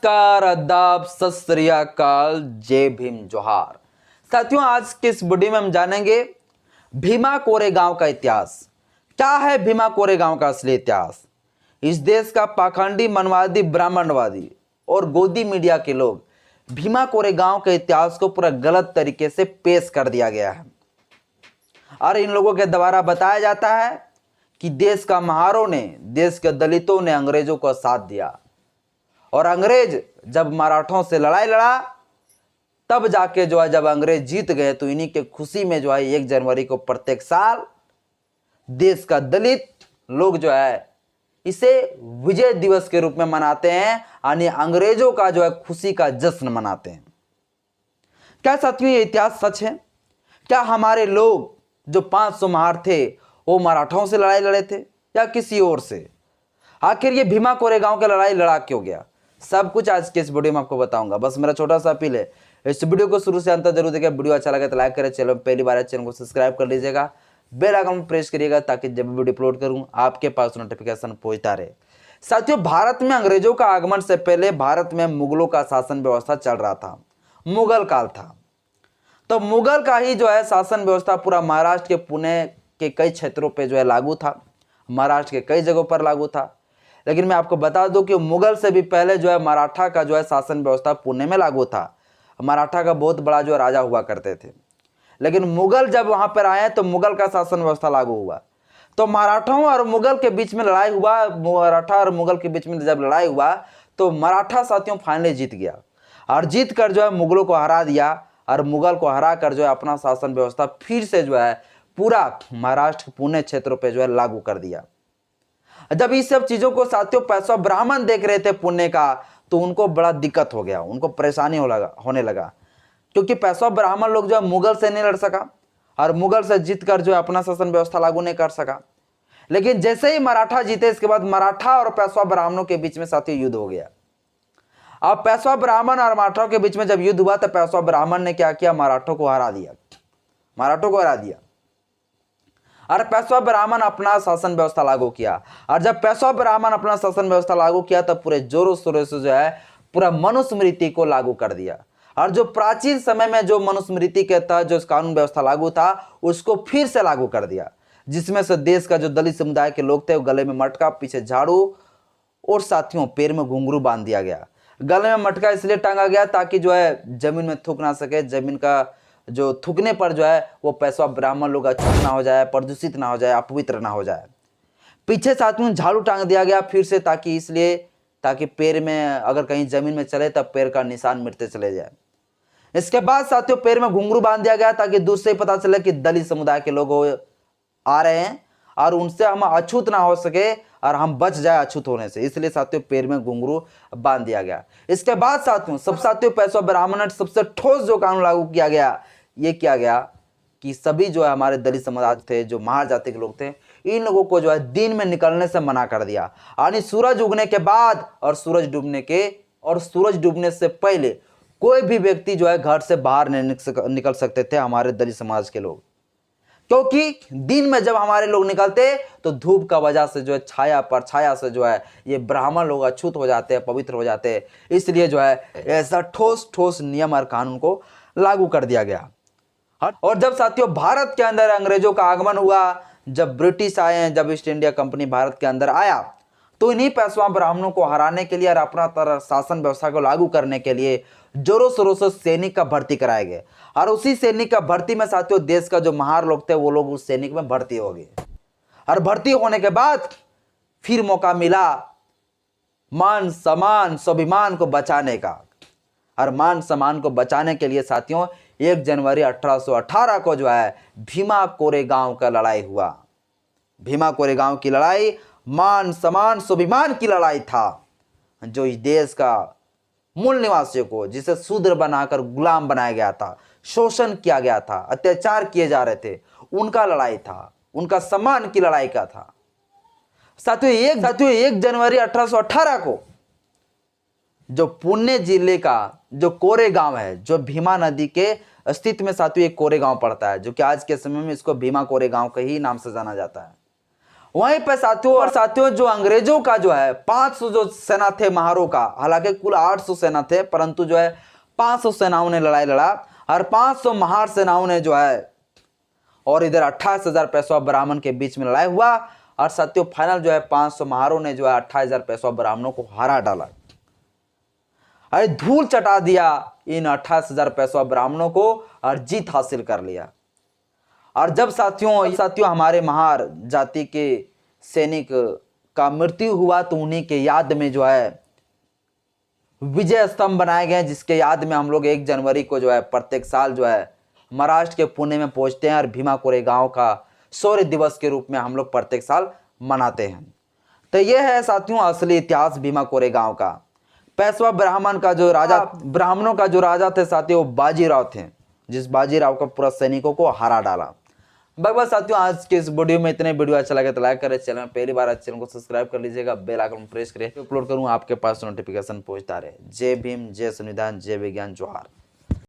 नमस्कार, आदाब, सत श्री अकाल, जय भीम, जोहार। साथियों, आज के इस वीडियो में हम जानेंगे भीमा कोरेगांव का इतिहास। क्या है भीमा कोरेगांव का असली इतिहास? इस देश का पाखंडी, मनवादी, ब्राह्मणवादी और गोदी मीडिया के लोग भीमा कोरेगांव के इतिहास को पूरा गलत तरीके से पेश कर दिया गया है और इन लोगों के द्वारा बताया जाता है कि देश का महारों ने, देश के दलितों ने अंग्रेजों को साथ दिया और अंग्रेज जब मराठों से लड़ाई लड़ा तब जाके जब अंग्रेज जीत गए तो इन्हीं के खुशी में 1 जनवरी को प्रत्येक साल देश का दलित लोग इसे विजय दिवस के रूप में मनाते हैं, यानी अंग्रेजों का खुशी का जश्न मनाते हैं। क्या साथियों ये इतिहास सच है? क्या हमारे लोग जो 500 महार थे वो मराठों से लड़ाई लड़े थे या किसी और से? आखिर ये भीमा कोरेगांव की लड़ाई लड़ा क्यों गया? सब कुछ आज के इस वीडियो में आपको बताऊंगा। बस मेरा छोटा सा अपील है, इस वीडियो को शुरू से अंत तक जरूर देखिए। वीडियो अच्छा लगे तो लाइक करें, चैनल पहली बार है चैनल को सब्सक्राइब कर लीजिएगा, बेल आइकन प्रेस करिएगा ताकि जब भी वीडियो अपलोड करूं आपके पास नोटिफिकेशन पहुंचता रहे। साथियों, भारत में अंग्रेजों का आगमन से पहले भारत में मुगलों का शासन व्यवस्था चल रहा था, मुगल काल था। तो मुगल का ही शासन व्यवस्था पूरा महाराष्ट्र के पुणे के कई क्षेत्रों पे लागू था, महाराष्ट्र के कई जगहों पर लागू था। लेकिन मैं आपको बता दूं कि मुगल से भी पहले मराठा का शासन व्यवस्था पुणे में लागू था। मराठा का बहुत बड़ा राजा हुआ करते थे। लेकिन मुगल जब वहां पर आए तो मुगल का शासन व्यवस्था लागू हुआ, तो मराठाओं और मुगल के बीच में लड़ाई हुआ। मराठा और मुगल के बीच में जब लड़ाई हुआ तो मराठा साथियों फाइनली जीत गया और जीत कर मुगलों को हरा दिया और मुगल को हरा कर अपना शासन व्यवस्था फिर से पूरा महाराष्ट्र पुणे क्षेत्रों पे लागू कर दिया। जब इस सब चीजों को साथियों पेशवा ब्राह्मण देख रहे थे पुण्य का, तो उनको बड़ा दिक्कत हो गया, उनको परेशानी होने लगा क्योंकि पेशवा ब्राह्मण लोग मुगल से नहीं लड़ सका और मुगल से जीत कर अपना शासन व्यवस्था लागू नहीं कर सका। लेकिन जैसे ही मराठा जीते, इसके बाद मराठा और पेशवा ब्राह्मणों के बीच में साथियों युद्ध हो गया। अब पेशवा ब्राह्मण और मराठों के बीच में जब युद्ध हुआ तो पेशवा ब्राह्मण ने क्या किया, मराठों को हरा दिया और पेशवा ब्राह्मण अपना शासन व्यवस्था लागू किया। और जब पेशवा ब्राह्मण अपना शासन व्यवस्था लागू किया तब पूरे जोरों शोरों से पूरा मनुस्मृति को लागू कर दिया। और जो प्राचीन समय में जो मनुस्मृति के तहत जो कानून व्यवस्था लागू था उसको फिर से लागू कर दिया, जिसमें से देश का जो दलित समुदाय के लोग थे वो गले में मटका, पीछे झाड़ू और साथियों पैर में घुंघरू बांध दिया गया। गले में मटका इसलिए टांगा गया ताकि जमीन में थूक ना सके, जमीन का जो थूकने पर वो पेशवा ब्राह्मण लोग अछूत ना हो जाए, प्रदूषित ना हो जाए, अपवित्र ना हो जाए। पीछे साथियों झाड़ू टांग दिया गया फिर से, ताकि पैर में अगर कहीं जमीन में चले तब पैर का निशान मिटते चले जाए। इसके बाद साथियों पैर में घुंघरू बांध दिया गया ताकि दूर से ही पता चले कि दलित समुदाय के लोग आ रहे हैं और उनसे हम अछूत ना हो सके और हम बच जाए अछूत होने से, इसलिए साथियों पैर में घुंघरू बांध दिया गया। इसके बाद साथियों पेशवा ब्राह्मण ने सबसे ठोस जो कानून लागू किया गया, ये किया गया कि सभी हमारे दलित समाज थे, जो महार जाति के लोग थे, इन लोगों को दिन में निकलने से मना कर दिया। यानी सूरज उगने के बाद और सूरज डूबने से पहले कोई भी व्यक्ति घर से बाहर नहीं निकल सकते थे हमारे दलित समाज के लोग, क्योंकि दिन में जब हमारे लोग निकलते तो धूप का वजह से छाया से ये ब्राह्मण लोग अछूत हो जाते हैं, पवित्र हो जाते हैं। इसलिए ऐसा ठोस नियम और कानून को लागू कर दिया गया। और जब साथियों भारत के अंदर अंग्रेजों का आगमन हुआ, जब ब्रिटिश आए, जब ईस्ट इंडिया कंपनी भारत के अंदर आया, तो इन्हीं पेशवा ब्राह्मणों को हराने के लिए और अपना तरह शासन व्यवस्था को लागू करने के लिए जोरों शोरों से सैनिक का भर्ती कराए गए। और उसी सैनिक का भर्ती में साथियों देश का जो महार लोग थे वो लोग उस सैनिक में भर्ती हो गए। और भर्ती होने के बाद फिर मौका मिला मान सम्मान स्वाभिमान को बचाने का। और मान सम्मान को बचाने के लिए साथियों 1 जनवरी 1818 को भीमा कोरेगांव का लड़ाई हुआ। भीमा कोरेगांव की लड़ाई मान सम्मान स्वाभिमान की लड़ाई था, जो इस देश का मूल निवासियों को, जिसे शूद्र बनाकर गुलाम बनाया गया था, शोषण किया गया था, अत्याचार किए जा रहे थे, उनका लड़ाई था, उनका सम्मान की लड़ाई का था। साथियों 1 जनवरी 1818 को जो पुणे जिले का जो कोरेगांव है, जो भीमा नदी के अस्तित्व में साथियों एक कोरेगांव पड़ता है, जो कि आज के समय में इसको भीमा कोरेगांव के ही नाम से जाना जाता है। वहीं पे साथियों जो अंग्रेजों का जो है 500 जो सेना थे महारों का, हालांकि कुल 800 सेना थे, परंतु जो है 500 सेनाओं ने लड़ाई लड़ा और 500 महार सेनाओं ने जो है, और इधर 28,000 पेशवा ब्राह्मण के बीच में लड़ाई हुआ। और साथियों फाइनल जो है 500 महारों ने जो है 28,000 पेशवा ब्राह्मणों को हरा डाला। अरे धूल चटा दिया इन 28,000 पेशवा ब्राह्मणों को और जीत हासिल कर लिया। और जब साथियों हमारे महार जाति के सैनिक का मृत्यु हुआ तो उन्हीं के याद में जो है विजय स्तंभ बनाए गए, जिसके याद में हम लोग 1 जनवरी को जो है प्रत्येक साल जो है महाराष्ट्र के पुणे में पहुंचते हैं और भीमा कोरेगांव का शौर्य दिवस के रूप में हम लोग प्रत्येक साल मनाते हैं। तो यह है साथियों असली इतिहास भीमा कोरेगांव का। पेशवा ब्राह्मणों का जो राजा थे साथियों बाजीराव थे, जिस बाजीराव का पूरा सैनिकों को हरा डाला। बस साथियों आज के इस वीडियो में इतने। वीडियो अच्छा लगे तो लाइक करें, चैनल में पहली बार चैनल को सब्सक्राइब कर लीजिएगा, बेल आइकन प्रेस करें, अपलोड करूँ आपके पास नोटिफिकेशन पहुंचता रहे। जय भीम, जय संविधान, जय विज्ञान, जोहार।